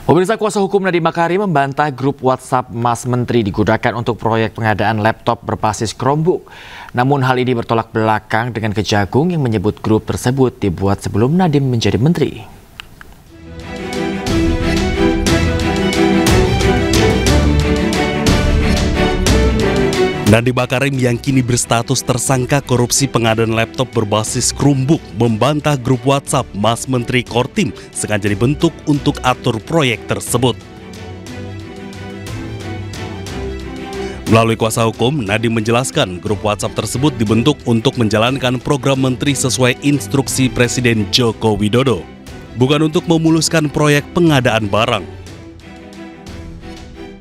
Pemirsa, kuasa hukum Nadiem Makarim membantah grup WhatsApp Mas Menteri digunakan untuk proyek pengadaan laptop berbasis Chromebook. Namun hal ini bertolak belakang dengan Kejagung yang menyebut grup tersebut dibuat sebelum Nadiem menjadi menteri. Nadiem Makarim yang kini berstatus tersangka korupsi pengadaan laptop berbasis Chromebook membantah grup WhatsApp Mas Menteri Kortim sengaja dibentuk untuk atur proyek tersebut. Melalui kuasa hukum, Nadiem menjelaskan grup WhatsApp tersebut dibentuk untuk menjalankan program menteri sesuai instruksi Presiden Joko Widodo, bukan untuk memuluskan proyek pengadaan barang.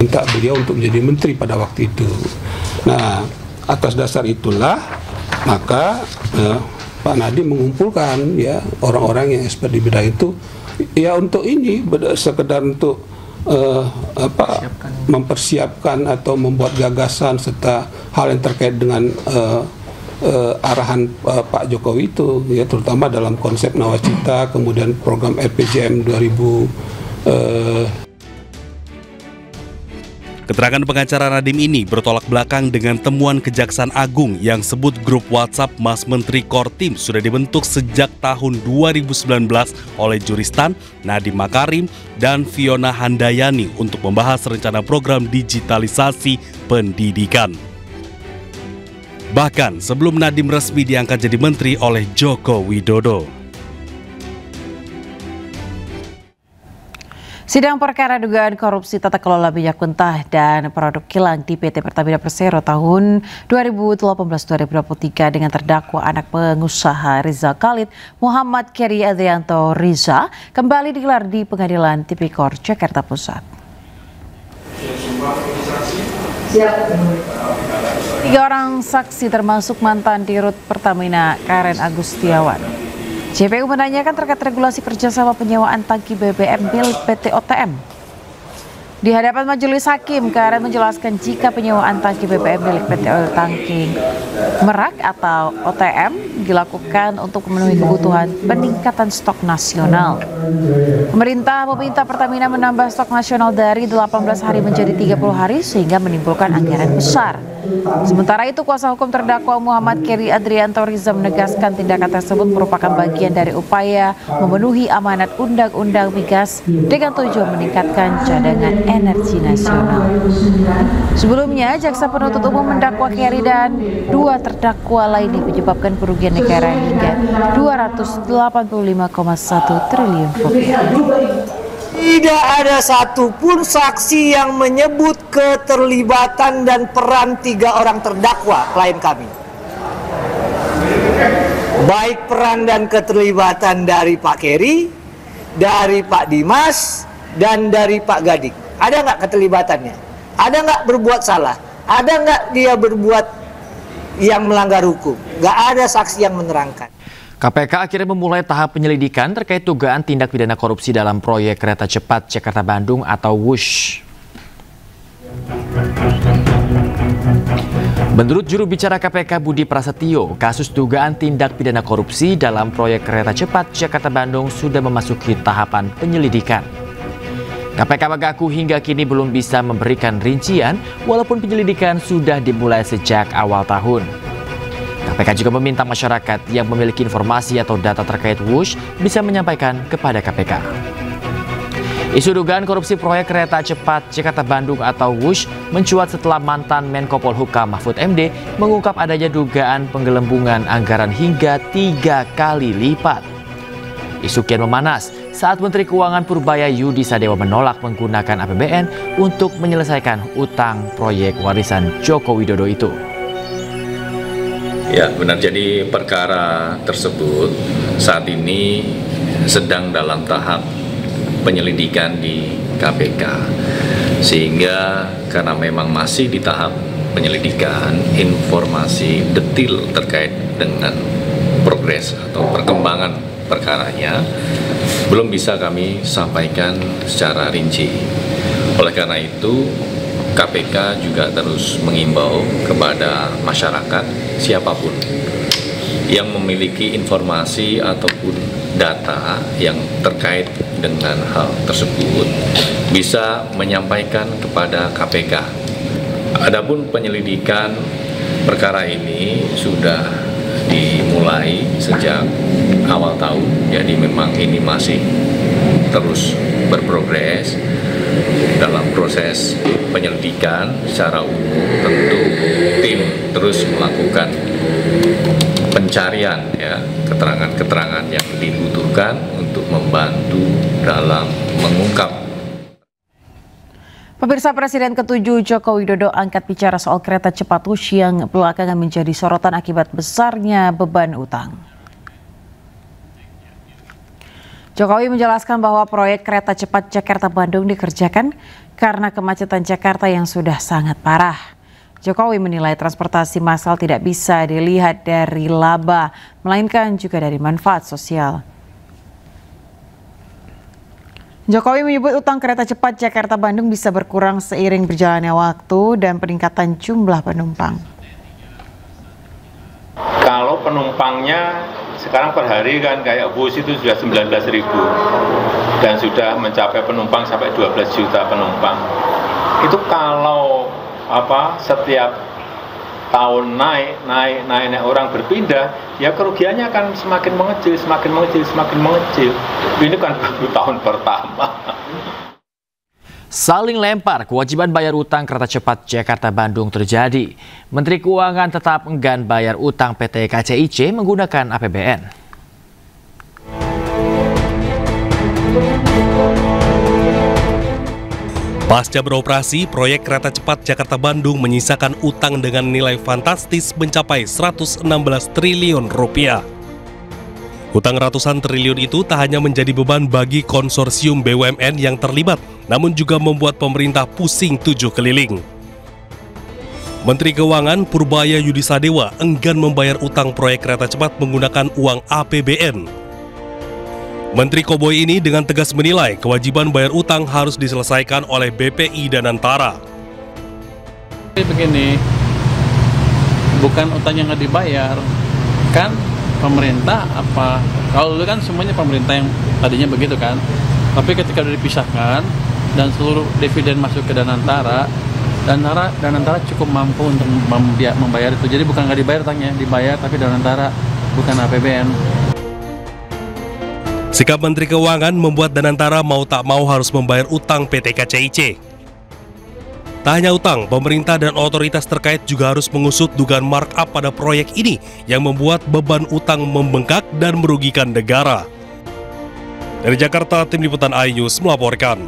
Minta beliau untuk menjadi menteri pada waktu itu. Nah, atas dasar itulah maka Pak Nadiem mengumpulkan ya orang-orang yang expert di bidang itu ya untuk ini sekedar untuk mempersiapkan atau membuat gagasan serta hal yang terkait dengan arahan Pak Jokowi itu ya, terutama dalam konsep Nawacita, kemudian program RPJM 2000. Keterangan pengacara Nadiem ini bertolak belakang dengan temuan Kejaksaan Agung yang sebut grup WhatsApp Mas Menteri Kortim sudah dibentuk sejak tahun 2019 oleh Juristan, Nadiem Makarim, dan Fiona Handayani untuk membahas rencana program digitalisasi pendidikan. Bahkan sebelum Nadiem resmi diangkat jadi menteri oleh Joko Widodo. Sidang perkara dugaan korupsi tata kelola minyak mentah dan produk kilang di PT Pertamina Persero tahun 2018-2023 dengan terdakwa anak pengusaha Riza Khalid, Muhammad Keri Adrianto Riza, kembali digelar di Pengadilan Tipikor Jakarta Pusat. 3 orang saksi termasuk mantan Dirut Pertamina Karen Agustiawan. JPU menanyakan terkait regulasi kerjasama penyewaan tangki BBM milik PT OTM. Di hadapan majelis hakim, Karen menjelaskan jika penyewaan tangki BBM milik PT Oil Tanking Merak atau OTM dilakukan untuk memenuhi kebutuhan peningkatan stok nasional. Pemerintah meminta Pertamina menambah stok nasional dari 18 hari menjadi 30 hari sehingga menimbulkan anggaran besar. Sementara itu, kuasa hukum terdakwa Muhammad Keri Adrianto Riza menegaskan tindakan tersebut merupakan bagian dari upaya memenuhi amanat Undang-Undang Migas dengan tujuan meningkatkan cadangan energi nasional. Sebelumnya, jaksa penuntut umum mendakwa Keri dan 2 terdakwa lainnya menyebabkan kerugian negara hingga 285,1 triliun rupiah. Tidak ada satupun saksi yang menyebut keterlibatan dan peran 3 orang terdakwa klien kami. Baik peran dan keterlibatan dari Pak Keri, dari Pak Dimas, dan dari Pak Gadik. Ada nggak keterlibatannya? Ada nggak berbuat salah? Ada nggak dia berbuat yang melanggar hukum? Nggak ada saksi yang menerangkan. KPK akhirnya memulai tahap penyelidikan terkait dugaan tindak pidana korupsi dalam proyek kereta cepat Jakarta-Bandung atau WUSH. Menurut juru bicara KPK Budi Prasetyo, kasus dugaan tindak pidana korupsi dalam proyek kereta cepat Jakarta-Bandung sudah memasuki tahapan penyelidikan. KPK mengaku hingga kini belum bisa memberikan rincian walaupun penyelidikan sudah dimulai sejak awal tahun. KPK juga meminta masyarakat yang memiliki informasi atau data terkait WUSH bisa menyampaikan kepada KPK. Isu dugaan korupsi proyek kereta cepat Jakarta-Bandung atau WUSH mencuat setelah mantan Menko Polhukam Mahfud MD mengungkap adanya dugaan penggelembungan anggaran hingga 3 kali lipat. Isu kian memanas saat Menteri Keuangan Purbaya Yudi Sadewa menolak menggunakan APBN untuk menyelesaikan utang proyek warisan Joko Widodo itu. Ya benar, jadi perkara tersebut saat ini sedang dalam tahap penyelidikan di KPK. Sehingga karena memang masih di tahap penyelidikan, informasi detail terkait dengan progres atau perkembangan perkaranya belum bisa kami sampaikan secara rinci. Oleh karena itu, KPK juga terus mengimbau kepada masyarakat siapapun yang memiliki informasi ataupun data yang terkait dengan hal tersebut bisa menyampaikan kepada KPK. Adapun penyelidikan perkara ini sudah dimulai sejak awal tahun, jadi memang ini masih terus berprogres. Dalam proses penyelidikan secara umum tentu tim terus melakukan pencarian ya, keterangan-keterangan yang dibutuhkan untuk membantu dalam mengungkap. Pemirsa, Presiden ke-7 Joko Widodo angkat bicara soal kereta cepat Wush yang belakangan menjadi sorotan akibat besarnya beban utang. Jokowi menjelaskan bahwa proyek kereta cepat Jakarta-Bandung dikerjakan karena kemacetan Jakarta yang sudah sangat parah. Jokowi menilai transportasi massal tidak bisa dilihat dari laba, melainkan juga dari manfaat sosial. Jokowi menyebut utang kereta cepat Jakarta-Bandung bisa berkurang seiring berjalannya waktu dan peningkatan jumlah penumpang. Kalau penumpangnya sekarang per hari kan kayak bus itu sudah 19.000 dan sudah mencapai penumpang sampai 12 juta penumpang. Itu kalau setiap tahun naik orang berpindah, ya kerugiannya akan semakin mengecil. Ini kan baru tahun pertama. Saling lempar kewajiban bayar utang kereta cepat Jakarta-Bandung terjadi. Menteri Keuangan tetap enggan bayar utang PT KCIC menggunakan APBN. Pasca beroperasi, proyek kereta cepat Jakarta-Bandung menyisakan utang dengan nilai fantastis mencapai 116 triliun rupiah. Utang ratusan triliun itu tak hanya menjadi beban bagi konsorsium BUMN yang terlibat, namun juga membuat pemerintah pusing 7 keliling. Menteri Keuangan Purbaya Yudisadewa enggan membayar utang proyek kereta cepat menggunakan uang APBN. Menteri Koboi ini dengan tegas menilai kewajiban bayar utang harus diselesaikan oleh BPI dan Antara. Begini, bukan utang yang nggak dibayar, kan pemerintah kalau dulu kan semuanya pemerintah yang tadinya begitu kan, tapi ketika sudah dipisahkan dan seluruh dividen masuk ke Danantara, Danantara cukup mampu untuk membayar itu. Jadi bukan nggak dibayar utangnya, dibayar tapi Danantara bukan APBN. Sikap Menteri Keuangan membuat Danantara mau tak mau harus membayar utang PT KCIC. Tak hanya utang, pemerintah dan otoritas terkait juga harus mengusut dugaan markup pada proyek ini yang membuat beban utang membengkak dan merugikan negara. Dari Jakarta, Tim Liputan iNews melaporkan.